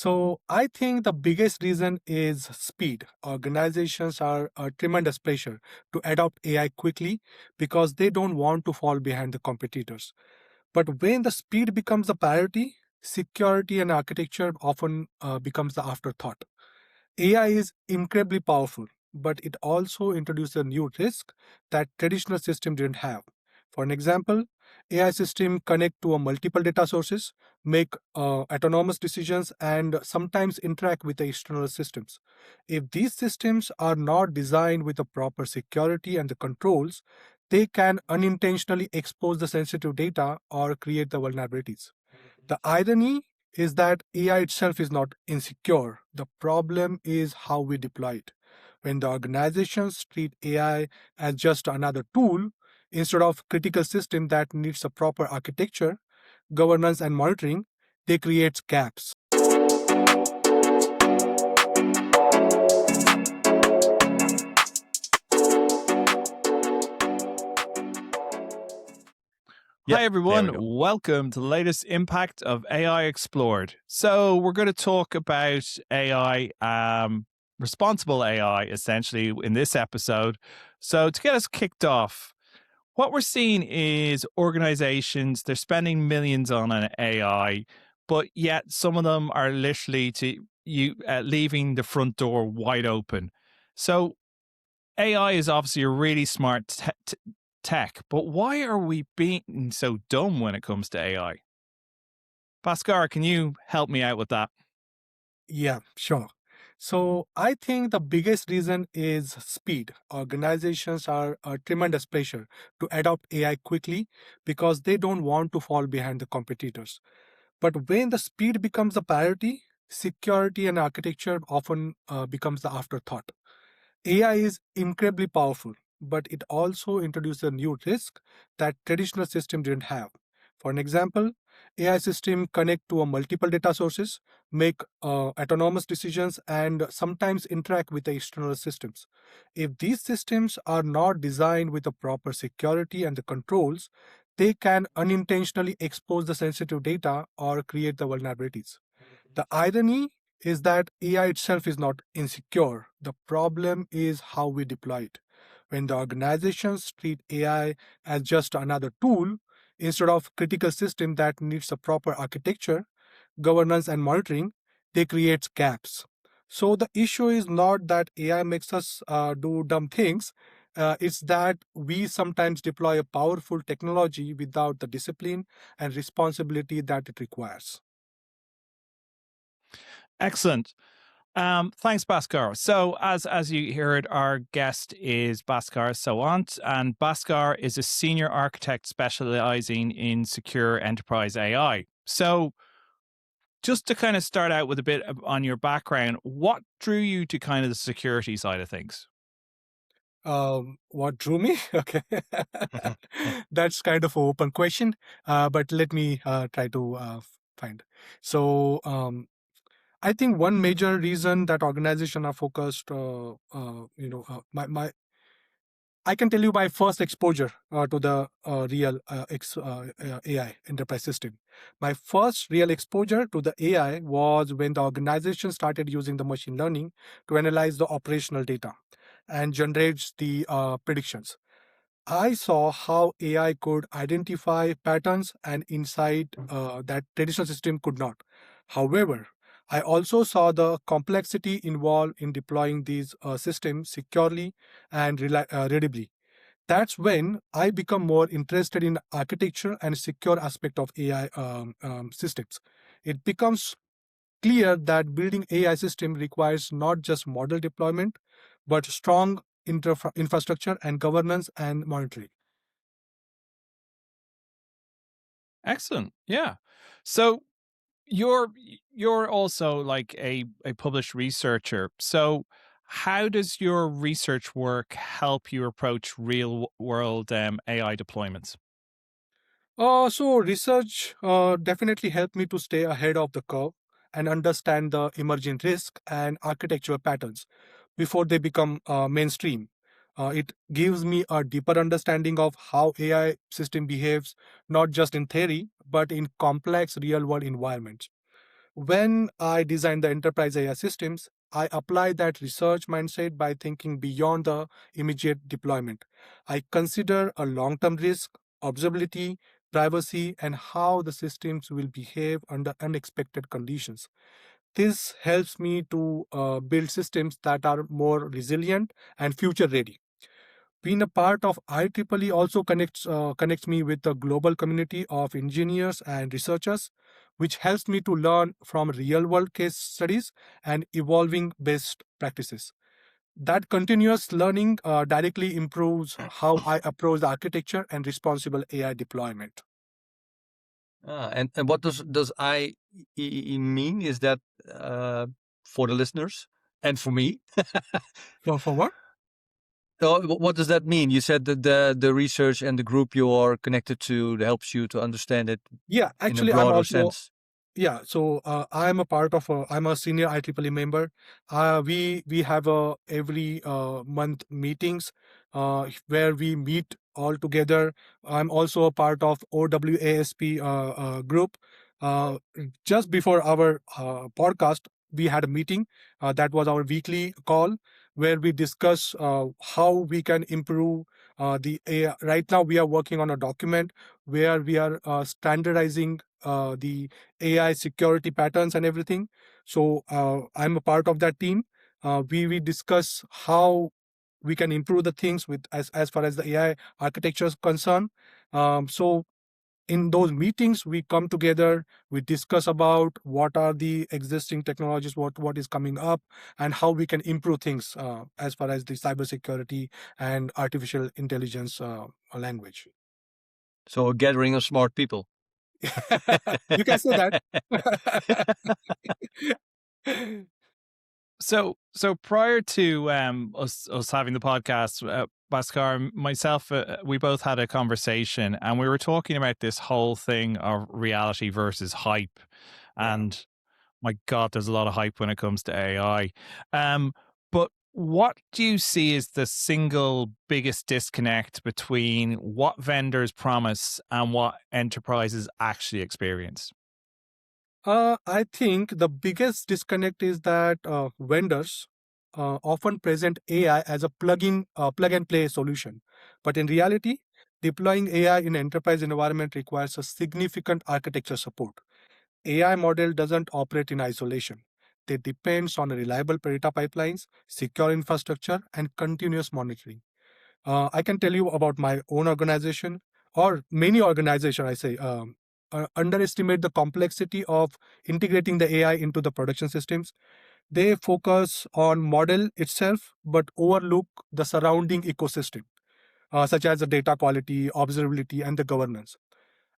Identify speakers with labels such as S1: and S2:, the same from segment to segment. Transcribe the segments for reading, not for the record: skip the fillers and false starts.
S1: So I think the biggest reason is speed. Organizations are a tremendous pressure to adopt AI quickly because they don't want to fall behind the competitors. But when the speed becomes the priority, security and architecture often becomes the afterthought. AI is incredibly powerful, but it also introduces a new risk that traditional system didn't have. For an example, AI system connect to a multiple data sources, make autonomous decisions, and sometimes interact with the external systems. If these systems are not designed with the proper security and the controls, they can unintentionally expose the sensitive data or create the vulnerabilities. The irony is that AI itself is not insecure. The problem is how we deploy it. When the organizations treat AI as just another tool instead of critical system that needs a proper architecture, governance and monitoring, they create gaps.
S2: Hi,
S3: Yep, there we
S2: everyone.
S3: go.
S2: Welcome to the latest Impact of AI Explored. So, we're going to talk about AI, responsible AI, essentially, in this episode. So, to get us kicked off, what we're seeing is organizations, they're spending millions on an AI, but yet some of them are literally leaving the front door wide open. So, AI is obviously a really smart tech, but why are we being so dumb when it comes to AI? Bhaskar, can you help me out with that?
S1: Yeah, sure. So I think the biggest reason is speed. Organizations are a tremendous pressure to adopt AI quickly because they don't want to fall behind the competitors. But when the speed becomes the priority, security and architecture often becomes the afterthought. AI is incredibly powerful, but it also introduces a new risk that traditional system didn't have. For an example, AI system connect to a multiple data sources, make autonomous decisions, and sometimes interact with the external systems. If these systems are not designed with the proper security and the controls, they can unintentionally expose the sensitive data or create the vulnerabilities. The irony is that AI itself is not insecure. The problem is how we deploy it. When the organizations treat AI as just another tool instead of critical system that needs a proper architecture, governance and monitoring, they create gaps. So the issue is not that AI makes us do dumb things. It's that we sometimes deploy a powerful technology without the discipline and responsibility that it requires.
S2: Excellent. Thanks, Bhaskar. So, as you heard, our guest is Bhaskar Sawant, and Bhaskar is a senior architect specializing in secure enterprise AI. So, just to kind of start out with a bit on your background, what drew you to kind of the security side of things?
S1: What drew me? Okay. That's kind of an open question, but let me try to find. So, I think one major reason that organizations are focused, my I can tell you my first exposure to the real AI enterprise system. My first real exposure to the AI was when the organization started using the machine learning to analyze the operational data and generate the predictions. I saw how AI could identify patterns and insight that traditional system could not. However, I also saw the complexity involved in deploying these systems securely and reliably. That's when I become more interested in architecture and secure aspect of AI systems. It becomes clear that building AI system requires not just model deployment, but strong infrastructure and governance and monitoring.
S2: Excellent. Yeah. So, you're you're also like a published researcher. So how does your research work help you approach real world AI deployments?
S1: So research definitely helped me to stay ahead of the curve and understand the emerging risk and architectural patterns before they become mainstream. It gives me a deeper understanding of how AI system behaves, not just in theory, but in complex real-world environments. when I design the enterprise AI systems, I apply that research mindset by thinking beyond the immediate deployment. I consider a long term risk, observability, privacy, and how the systems will behave under unexpected conditions. This helps me to build systems that are more resilient and future ready. Being a part of IEEE also connects me with the global community of engineers and researchers, which helps me to learn from real world case studies and evolving best practices. That continuous learning directly improves how I approach the architecture and responsible AI deployment.
S3: And what does I mean? Is that for the listeners and for me?
S1: For what?
S3: So what does that mean? You said that the research and the group you are connected to helps you to understand it
S1: Yeah,
S3: in a
S1: actually, I'm
S3: broader
S1: also
S3: sense.
S1: Yeah, so I'm a part of. I'm a senior IEEE member. We have every month meetings where we meet all together. I'm also a part of OWASP group. Uh, just before our podcast, we had a meeting. That was our weekly call where we discuss how we can improve the AI. Right now, we are working on a document where we are standardizing the AI security patterns and everything. So I'm a part of that team. We discuss how we can improve the things with as far as the AI architecture is concerned. So in those meetings, we come together, we discuss about what are the existing technologies, what is coming up, and how we can improve things as far as the cybersecurity and artificial intelligence language.
S3: So a gathering of smart people.
S1: You can say that.
S2: So prior to us having the podcast, Bhaskar, myself, we both had a conversation, and we were talking about this whole thing of reality versus hype.
S1: Yeah.
S2: And my God, there's a lot of hype when it comes to AI. But what do you see as the single biggest disconnect between what vendors promise and what enterprises actually experience?
S1: I think the biggest disconnect is that vendors often present AI as a plug and play solution. But in reality, deploying AI in enterprise environment requires a significant architecture support. AI model doesn't operate in isolation. They depends on reliable data pipelines, secure infrastructure, and continuous monitoring. I can tell you about my own organization or many organization. I say underestimate the complexity of integrating the AI into the production systems. They focus on model itself, but overlook the surrounding ecosystem, such as the data quality, observability, and the governance.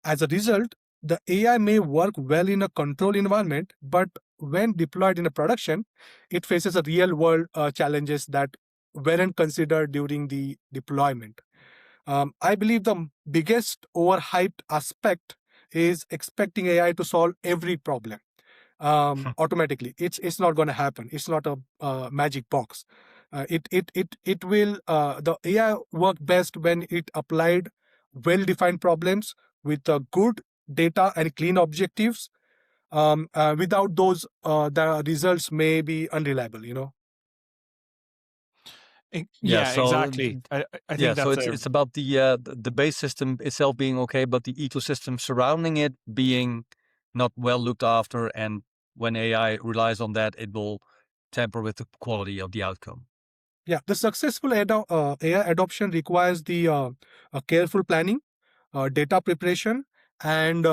S1: As a result, the AI may work well in a control environment, but when deployed in a production, it faces a real world challenges that weren't considered during the deployment. I believe the biggest overhyped aspect is expecting AI to solve every problem automatically. It's not going to happen. It's not a magic box. It will the AI work best when it applied well defined problems with good data and clean objectives. Without those, the results may be unreliable.
S3: Yeah.
S2: Yeah,
S3: So
S2: exactly. I
S3: yeah.
S2: think
S3: So
S2: that's
S3: it's about the base system itself being okay, but the ecosystem surrounding it being not well looked after. And when AI relies on that, it will tamper with the quality of the outcome.
S1: Yeah, the successful AI adoption requires the careful planning, data preparation, and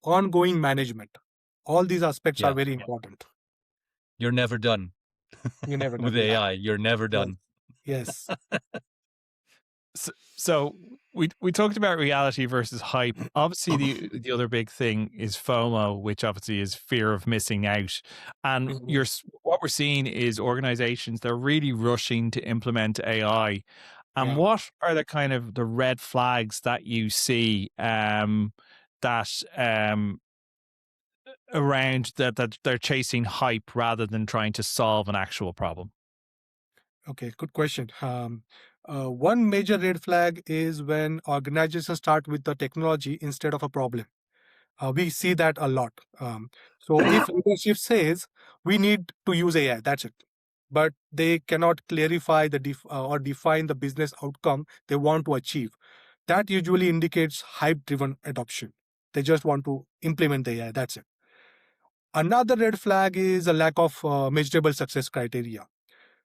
S1: ongoing management. All these aspects are
S3: Yeah.
S1: very important.
S3: You're never done
S1: You never
S3: with
S1: done. Yeah.
S3: AI. You're never
S1: Yes.
S3: done.
S1: Yes.
S2: so we talked about reality versus hype. Obviously, the other big thing is FOMO, which obviously is fear of missing out. And
S1: Mhm.
S2: what we're seeing is organizations, they're really rushing to implement AI. And
S1: Yeah.
S2: what are the kind of the red flags that you see that around that they're chasing hype rather than trying to solve an actual problem?
S1: Okay. Good question. One major red flag is when organizations start with the technology instead of a problem. We see that a lot. So if leadership says we need to use AI, that's it. But they cannot clarify or define the business outcome they want to achieve. That usually indicates hype-driven adoption. They just want to implement the AI. That's it. Another red flag is a lack of measurable success criteria.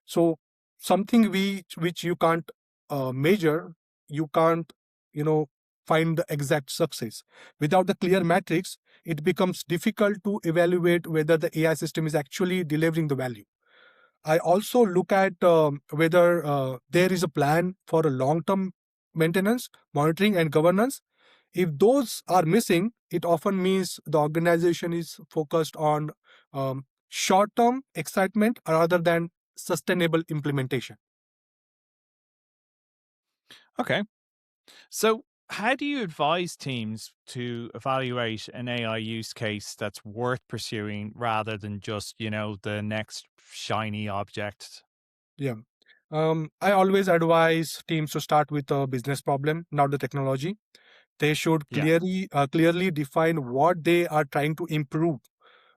S1: So something which you can't measure, you can't, you know, find the exact success. Without the clear metrics, it becomes difficult to evaluate whether the AI system is actually delivering the value. I also look at whether there is a plan for a long-term maintenance, monitoring, and governance. If those are missing, it often means the organization is focused on short-term excitement rather than sustainable implementation.
S2: Okay. So, how do you advise teams to evaluate an AI use case that's worth pursuing rather than just, the next shiny object?
S1: Yeah. I always advise teams to start with a business problem, not the technology. They should
S2: Yeah.
S1: clearly define what they are trying to improve,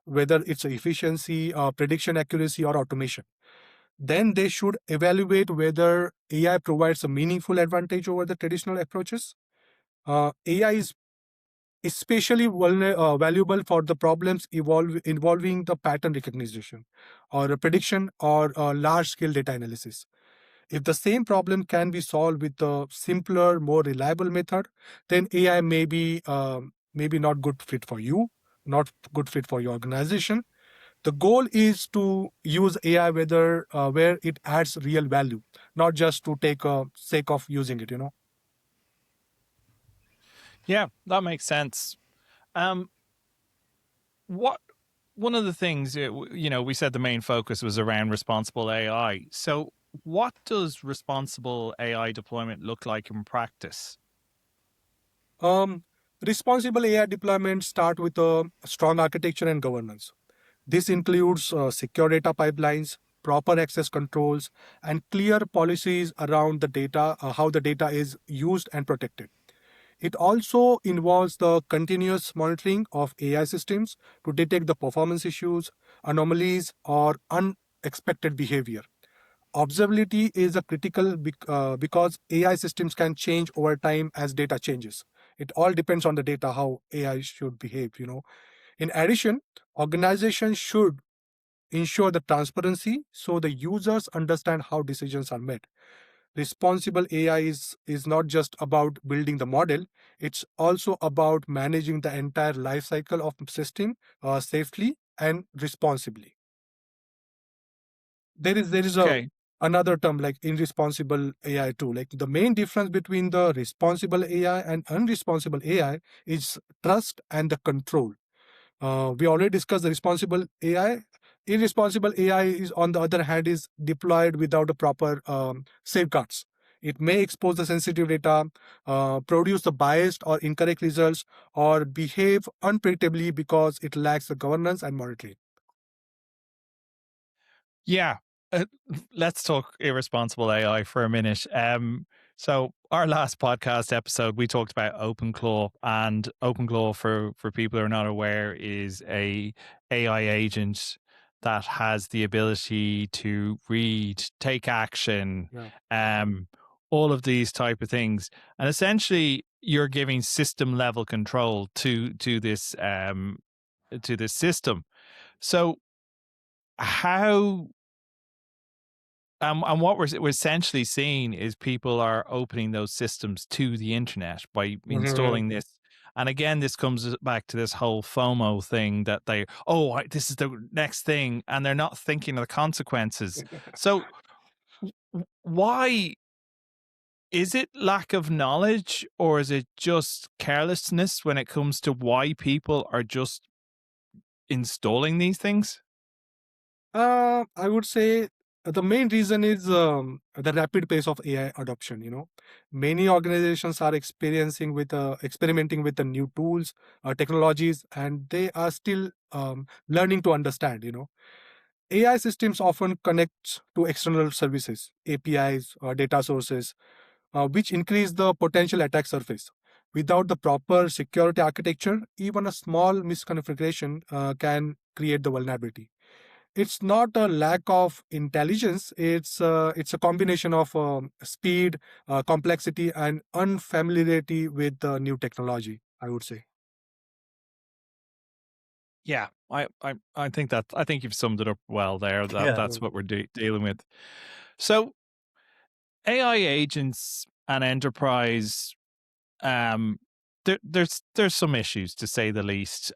S1: whether it's efficiency, prediction accuracy, or automation. Then they should evaluate whether AI provides a meaningful advantage over the traditional approaches. AI is especially valuable for the problems involving the pattern recognition or a prediction or large scale data analysis. If the same problem can be solved with a simpler, more reliable method, then AI may be maybe not good fit for you, not good fit for your organization. The goal is to use AI where it adds real value, not just to take a sake of using it.
S2: Yeah, that makes sense. Um, what One of the things, we said the main focus was around responsible AI. So, what does responsible AI deployment look like in practice?
S1: Um, Responsible AI deployments start with a strong architecture and governance. This includes secure data pipelines, proper access controls, and clear policies around the data, how the data is used and protected. It also involves the continuous monitoring of AI systems to detect the performance issues, anomalies, or unexpected behavior. Observability is a critical because AI systems can change over time as data changes. It all depends on the data how AI should behave. In addition, organizations should ensure the transparency so the users understand how decisions are made. Responsible AI is not just about building the model, it's also about managing the entire life cycle of system safely and responsibly. There is a
S2: Okay.
S1: another term like irresponsible AI too. Like the main difference between the responsible AI and unresponsible AI is trust and the control. We already discussed the responsible AI. Irresponsible AI is, on the other hand, is deployed without a proper safeguards. It may expose the sensitive data, produce the biased or incorrect results, or behave unpredictably because it lacks the governance and monitoring.
S2: Yeah. Uh, let's talk irresponsible AI for a minute. So our last podcast episode, we talked about OpenClaw, and OpenClaw, for people who are not aware, is a AI agent that has the ability to read, take action,
S1: Yeah.
S2: all of these type of things, and essentially you're giving system level control to this system. So how and what we're essentially seeing is people are opening those systems to the internet by
S1: Mhm.
S2: installing this. And again, this comes back to this whole FOMO thing that this is the next thing, and they're not thinking of the consequences. So, why is it lack of knowledge, or is it just carelessness when it comes to why people are just installing these things?
S1: I would say the main reason is the rapid pace of AI adoption. Many organizations are experimenting with the new tools, technologies, and they are still learning to understand. AI systems often connect to external services, APIs, or data sources, which increase the potential attack surface. Without the proper security architecture, even a small misconfiguration can create the vulnerability. It's not a lack of intelligence, it's a combination of speed, complexity, and unfamiliarity with the new technology, I would say.
S2: Yeah, I think you've summed it up well there.
S3: Yeah.
S2: That's what we're dealing with. So AI agents and enterprise, um, there's some issues to say the least.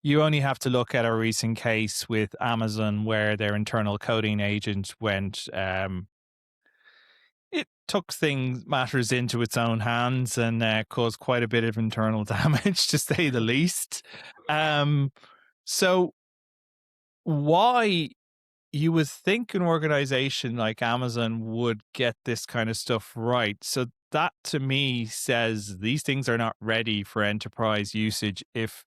S2: You only have to look at a recent case with Amazon where their internal coding agent went. It took matters into its own hands and caused quite a bit of internal damage, to say the least. So why you would think an organization like Amazon would get this kind of stuff right. So that to me says these things are not ready for enterprise usage if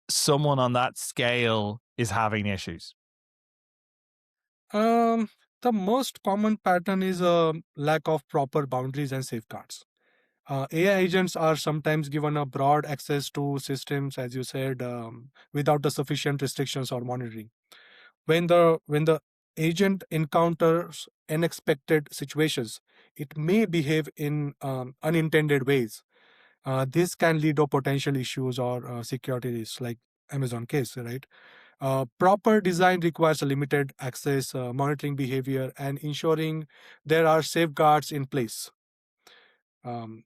S2: someone on that scale is having issues.
S1: Um, the most common pattern is a lack of proper boundaries and safeguards. AI agents are sometimes given a broad access to systems, as you said, without the sufficient restrictions or monitoring. When the agent encounters unexpected situations, it may behave in unintended ways. This can lead to potential issues or security risks, like Amazon case, right? Proper design requires a limited access, monitoring behavior, and ensuring there are safeguards in place. Um,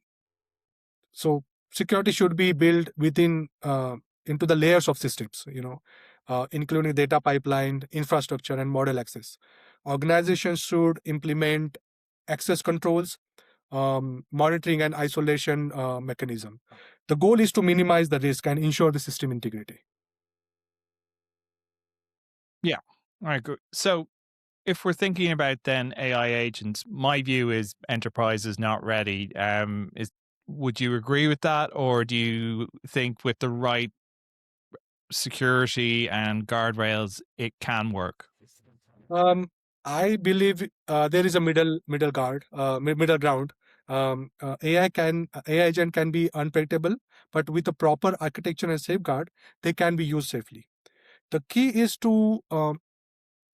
S1: so security should be built within into the layers of systems, including data pipeline, infrastructure, and model access. Organizations should implement access controls, monitoring, and isolation mechanism. The goal is to minimize the risk and ensure the system integrity.
S2: Yeah, I agree. So if we're thinking about then AI agents, my view is enterprise is not ready. Is Would you agree with that, or do you think with the right security and guardrails it can work?
S1: Um, I believe there is a middle ground. AI agent can be unpredictable, but with a proper architecture and safeguard, they can be used safely. The key is to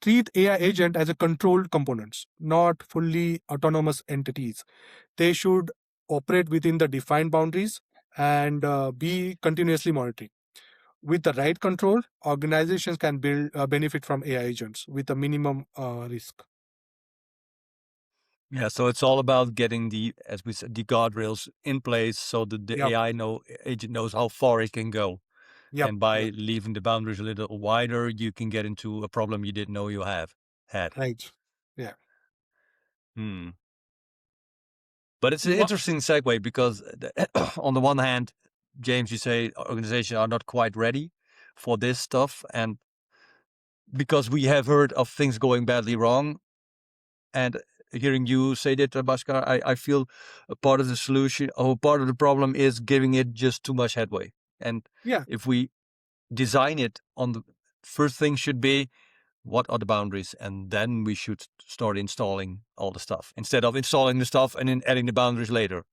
S1: treat AI agent as a controlled components, not fully autonomous entities. They should operate within the defined boundaries and be continuously monitoring. With the right control, organizations can build benefit from AI agents with a minimum risk.
S3: Yeah, so it's all about getting as we said, the guardrails in place so that the
S1: Yep.
S3: agent knows how far it can go.
S1: Yep.
S3: And by
S1: Yep.
S3: leaving the boundaries a little wider, you can get into a problem you didn't know you had.
S1: Right. Yeah.
S3: Hmm. But it's an
S2: What?
S3: interesting segue because on the one hand, James, you say organizations are not quite ready for this stuff, and because we have heard of things going badly wrong, and hearing you say that, Bhaskar, I feel a part of the solution or part of the problem is giving it just too much headway. And
S1: Yeah.
S3: if we design it on the first thing should be what are the boundaries, and then we should start installing all the stuff instead of installing the stuff and then adding the boundaries later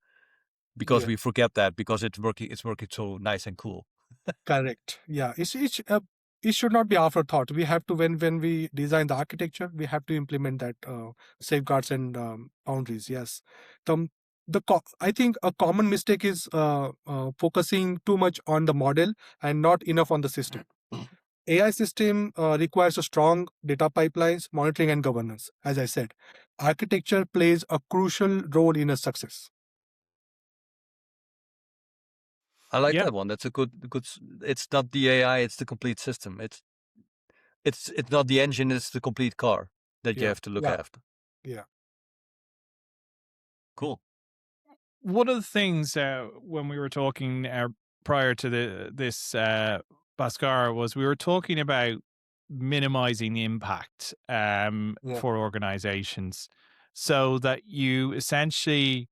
S3: because
S1: Yeah.
S3: we forget that because it's working so nice and cool.
S1: Correct. Yeah. It should not be afterthought. We have to when we design the architecture, we have to implement that safeguards and boundaries. Yes. The I think a common mistake is focusing too much on the model and not enough on the system. AI system requires a strong data pipelines, monitoring, and governance. As I said, architecture plays a crucial role in a success.
S3: I like
S2: Yeah,
S3: that one. That's a good. It's not the AI; it's the complete system. It's not the engine; it's the complete car that you
S1: Yeah.
S3: have to look
S1: Yeah.
S3: after.
S1: Yeah.
S3: Cool.
S2: one of the things when we were talking prior to this Bhaskar was we were talking about minimizing the impact
S1: Yeah.
S2: for organizations so that you essentially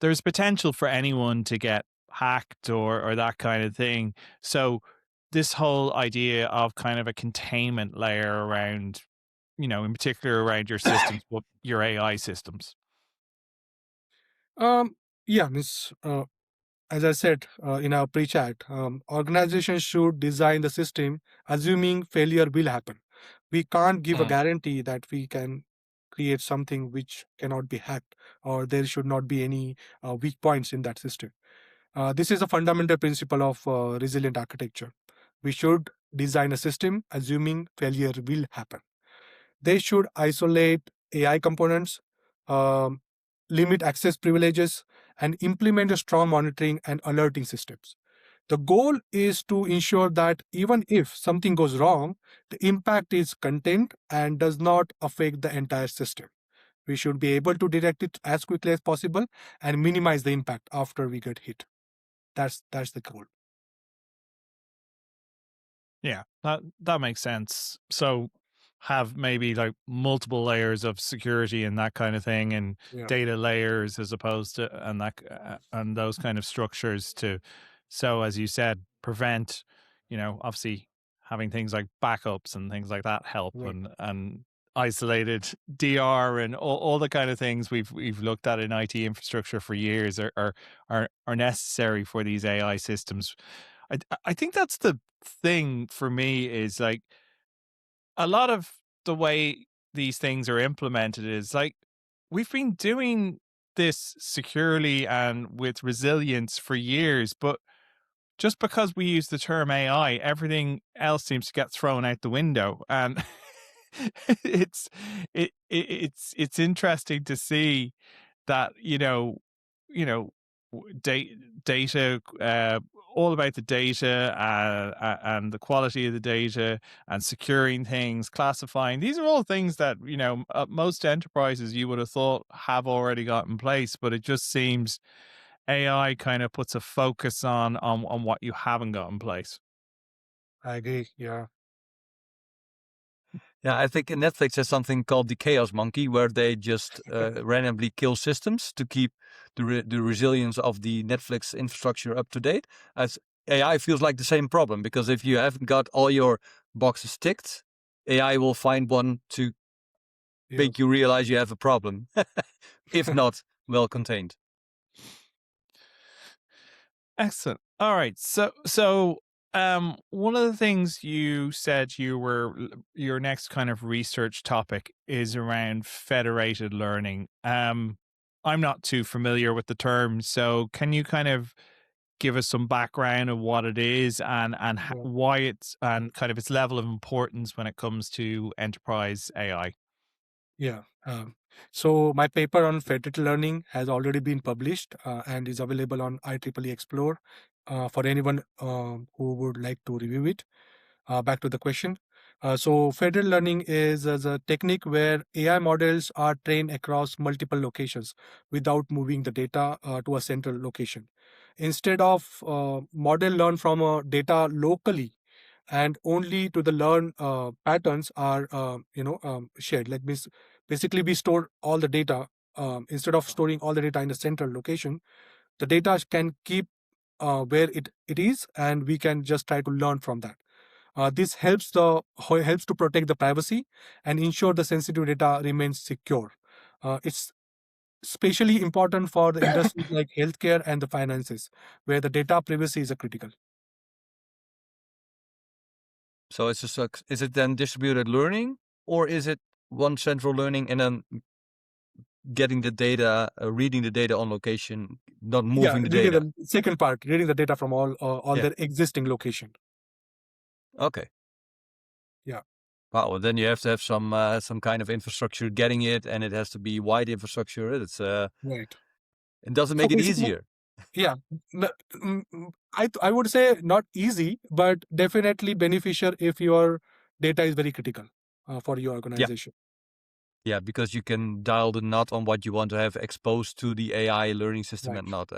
S2: there's potential for anyone to get hacked or that kind of thing. So this whole idea of kind of a containment layer around, in particular around your systems, your AI systems.
S1: Um. Yeah. Miss. as I said in our pre-chat, organizations should design the system assuming failure will happen. We can't give a guarantee that we can create something which cannot be hacked, or there should not be any weak points in that system. This is a fundamental principle of resilient architecture. We should design a system assuming failure will happen. They should isolate AI components, um, limit access privileges, and implement a strong monitoring and alerting systems. The goal is to ensure that even if something goes wrong, the impact is contained and does not affect the entire system. We should be able to detect it as quickly as possible and minimize the impact after we get hit. That's the goal.
S2: Yeah, that makes sense. So have maybe like multiple layers of security and that kind of thing, and
S1: Yeah.
S2: data layers as opposed to and those kind of structures to, so as you said, prevent, obviously having things like backups and things like that help,
S1: Right.
S2: and isolated DR and all the kind of things we've looked at in IT infrastructure for years are necessary for these AI systems. I think that's the thing for me, is like a lot of the way these things are implemented is like we've been doing this securely and with resilience for years, but just because we use the term AI, everything else seems to get thrown out the window. And it's it's interesting to see that data, all about the data, and the quality of the data, and securing things, classifying. These are all things that most enterprises you would have thought have already got in place, but it just seems AI kind of puts a focus on what you haven't got in place.
S1: I agree. Yeah.
S3: Yeah, I think Netflix has something called the Chaos Monkey, where they just randomly kill systems to keep the resilience of the Netflix infrastructure up to date. As AI feels like the same problem, because if you haven't got all your boxes ticked, AI will find one to
S1: Yeah.
S3: make you realize you have a problem, if not well contained.
S2: Excellent. All right. So one of the things you said your next kind of research topic is around federated learning. I'm not too familiar with the term, so can you kind of give us some background of what it is, and
S1: Yeah.
S2: why it's, and kind of its level of importance when it comes to enterprise AI?
S1: Yeah. So my paper on federated learning has already been published and is available on IEEE Explore for anyone who would like to review it. Back to the question. So federated learning is as a technique where AI models are trained across multiple locations without moving the data to a central location. Instead of model learn from data locally, and only to the learn patterns are shared. Like this, basically we store all the data instead of storing all the data in the central location. The data can keep where it is, and we can just try to learn from that. This helps to protect the privacy and ensure the sensitive data remains secure. It's especially important for the industries like healthcare and the finances, where the data privacy is a critical.
S3: So is it then distributed learning, or is it one central learning and then getting the data, reading the data on location, not
S1: Yeah,
S3: moving the
S1: reading
S3: data?
S1: the second part, reading the data from all
S3: Yeah.
S1: their existing location.
S3: Okay.
S1: Yeah.
S3: Wow. Well, then you have to have some kind of infrastructure getting it, and it has to be wide infrastructure. It's
S1: Right.
S3: it doesn't
S1: So
S3: make it
S1: basically,
S3: easier.
S1: yeah, I would say not easy, but definitely beneficial if your data is very critical for your
S3: Yeah.
S1: organization.
S3: Yeah, because you can dial the knot on what you want to have exposed to the AI learning system
S1: Right.
S3: and not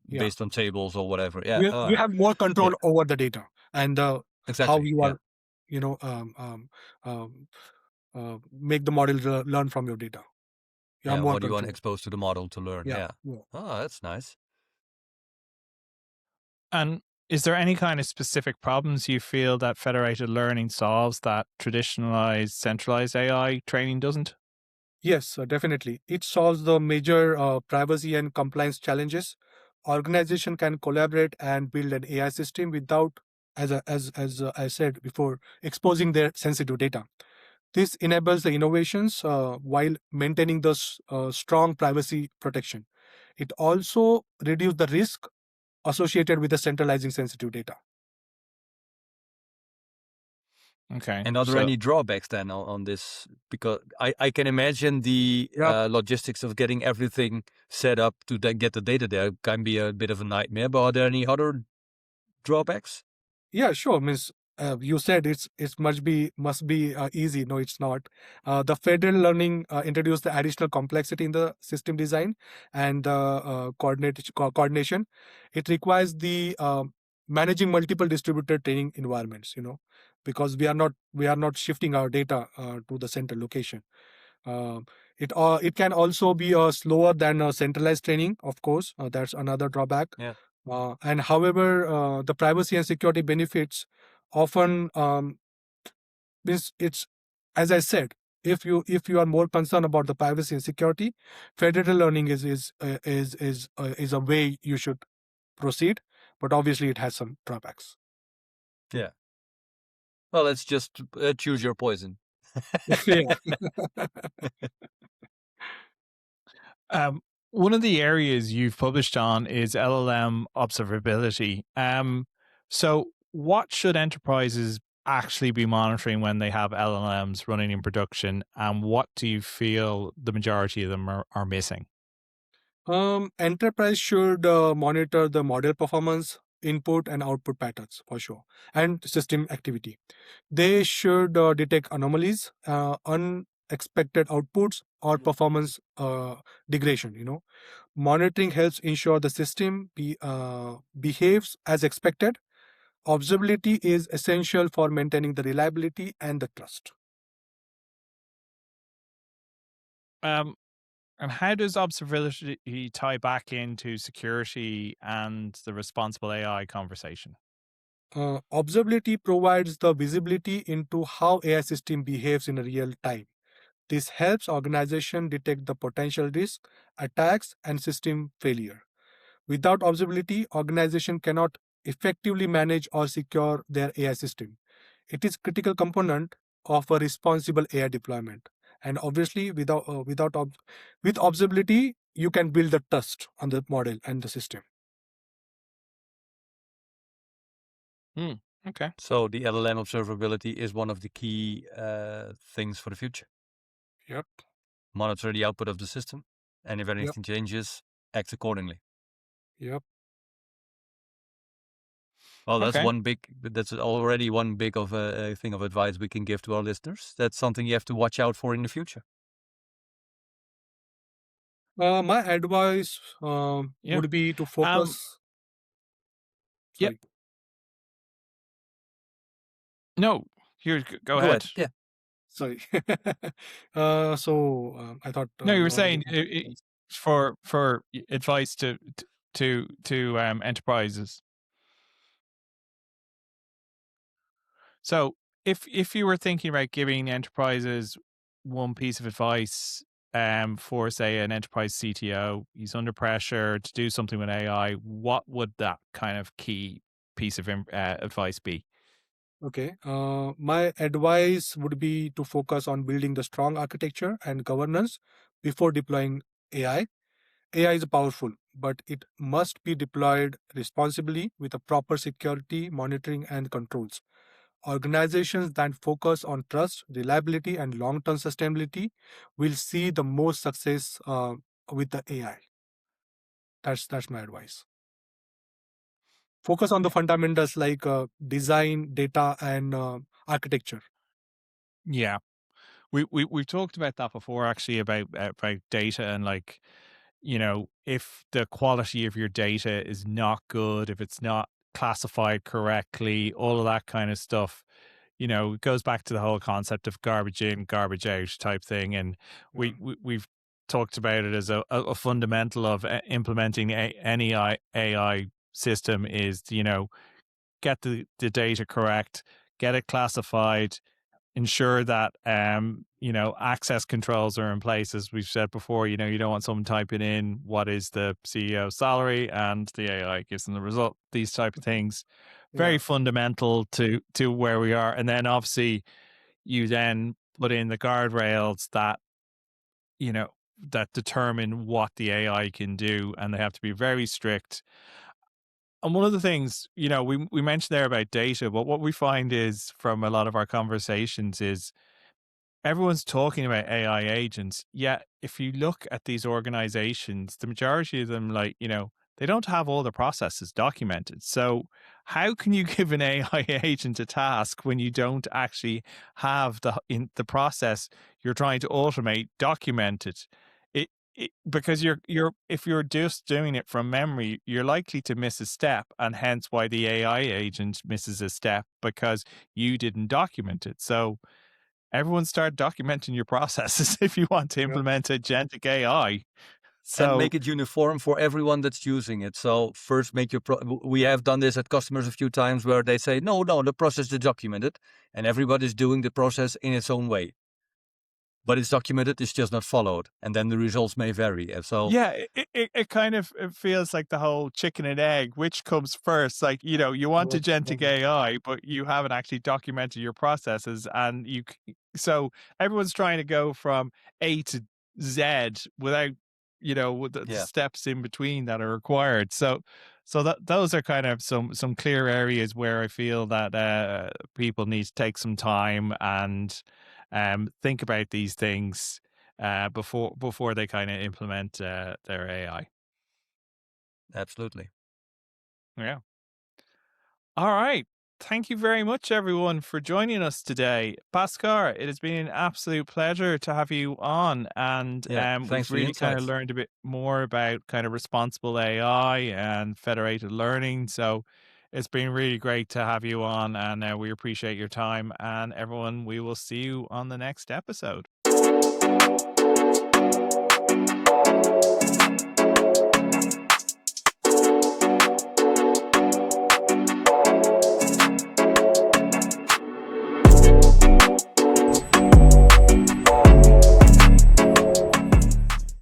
S1: Yeah.
S3: based on tables or whatever. Yeah.
S1: You have more
S3: Yeah.
S1: control over the data and how
S3: Exactly.
S1: you
S3: Yeah.
S1: are, make the model learn from your data. You have
S3: Yeah.
S1: more
S3: What do you want
S1: control.
S3: exposed to the model to learn?
S1: Yeah.
S3: Yeah.
S1: Yeah.
S3: Oh, that's nice.
S2: And is there any kind of specific problems you feel that federated learning solves that traditionalized centralized AI training doesn't?
S1: Yes, definitely. It solves the major privacy and compliance challenges. Organization can collaborate and build an AI system without, as I said before, exposing their sensitive data. This enables the innovations while maintaining the strong privacy protection. It also reduces the risk associated with the centralizing sensitive data.
S2: Okay.
S3: And are there
S2: So
S3: any drawbacks then on this? Because I can imagine the
S1: Yeah.
S3: logistics of getting everything set up to then get the data there can be a bit of a nightmare. But are there any other drawbacks?
S1: Yeah, sure. Means you said it's must be easy. No, it's not. The federal learning introduced the additional complexity in the system design and coordination. It requires the managing multiple distributed training environments. Because we are not shifting our data to the central location. Uh, it can also be slower than centralized training. Of course, that's another drawback.
S3: Yeah.
S1: And however, the privacy and security benefits often means it's, as I said, if you are more concerned about the privacy and security, federated learning is a way you should proceed. But obviously, it has some drawbacks.
S3: Yeah. Well, let's just choose your poison.
S1: Yeah.
S2: Um, one of the areas you've published on is LLM observability. So what should enterprises actually be monitoring when they have LLMs running in production, and what do you feel the majority of them are missing?
S1: Enterprise should monitor the model performance, input and output patterns for sure, and system activity. They should detect anomalies, unexpected outputs, or performance degradation. Monitoring helps ensure the system behaves as expected. Observability is essential for maintaining the reliability and the trust.
S2: Um, and how does observability tie back into security and the responsible AI conversation?
S1: Observability provides the visibility into how AI system behaves in real time. This helps organization detect the potential risk, attacks, and system failure. Without observability, organization cannot effectively manage or secure their AI system. It is critical component of a responsible AI deployment. And obviously, with observability, you can build the trust on the model and the system.
S2: Okay.
S3: So the LLM observability is one of the key things for the future.
S1: Yep.
S3: Monitor the output of the system, and if
S1: Yep.
S3: anything changes, act accordingly.
S1: Yep.
S3: Well, that's
S2: Okay.
S3: that's already one big of a thing of advice we can give to our listeners. That's something you have to watch out for in the future.
S1: My advice
S2: Yeah.
S1: would be to
S2: Um.
S1: focus.
S2: Yep.
S1: Sorry.
S2: No. Here. Go
S3: Go ahead.
S2: ahead.
S3: Yeah.
S1: Sorry. I thought
S2: No, you were
S1: you already.
S2: saying for advice to enterprises. So if you were thinking about giving enterprises one piece of advice, for say an enterprise CTO, he's under pressure to do something with AI, what would that kind of key piece of advice be?
S1: Okay. My advice would be to focus on building the strong architecture and governance before deploying AI. AI is powerful, but it must be deployed responsibly with a proper security, monitoring, and controls. Organizations that focus on trust, reliability, and long term sustainability will see the most success with the AI. That's my advice. Focus on the
S2: Yeah.
S1: fundamentals like design, data, and architecture.
S2: Yeah. We've talked about that before, actually, about data and, like, if the quality of your data is not good, if it's not classified correctly, all of that kind of stuff. It goes back to the whole concept of garbage in, garbage out type thing, and
S1: Yeah.
S2: we've talked about it as a fundamental of implementing any AI system is get the data correct, get it classified, ensure that access controls are in place, as we've said before. You don't want someone typing in what is the CEO's salary and the AI gives them the result. These type of things, very
S1: Yeah.
S2: fundamental to where we are. And then obviously you then put in the guardrails that, that determine what the AI can do, and they have to be very strict. And one of the things, we mentioned there about data, but what we find is from a lot of our conversations is everyone's talking about AI agents. Yet, if you look at these organizations, the majority of them, they don't have all the processes documented. So, how can you give an AI agent a task when you don't actually have the process you're trying to automate documented? Because if you're just doing it from memory, you're likely to miss a step, and hence why the AI agent misses a step because you didn't document it. So everyone start documenting your processes if you want to
S1: Yep.
S2: implement agentic AI.
S3: And
S2: So
S3: make it uniform for everyone that's using it. So first make your we have done this at customers a few times where they say, no, the process is documented, and everybody's doing the process in its own way. But it's documented, it's just not followed. And then the results may vary. And so
S2: yeah, it kind of it feels like the whole chicken and egg, which comes first. Like, you want
S1: Yep.
S2: agentic AI, but you haven't actually documented your processes. And so everyone's trying to go from A to Z without, with the
S3: yeah,
S2: steps in between that are required. So that those are kind of some clear areas where I feel that people need to take some time and think about these things before they kind of implement their AI.
S3: absolutely.
S2: Yeah. All right. Thank you very much, everyone, for joining us today. Bhaskar, it has been an absolute pleasure to have you on. And
S3: Yeah, thanks
S2: we've
S3: for the
S2: really kind of
S3: insights.
S2: learned a bit more about kind of responsible AI and federated learning. So it's been really great to have you on. And we appreciate your time. And everyone, we will see you on the next episode.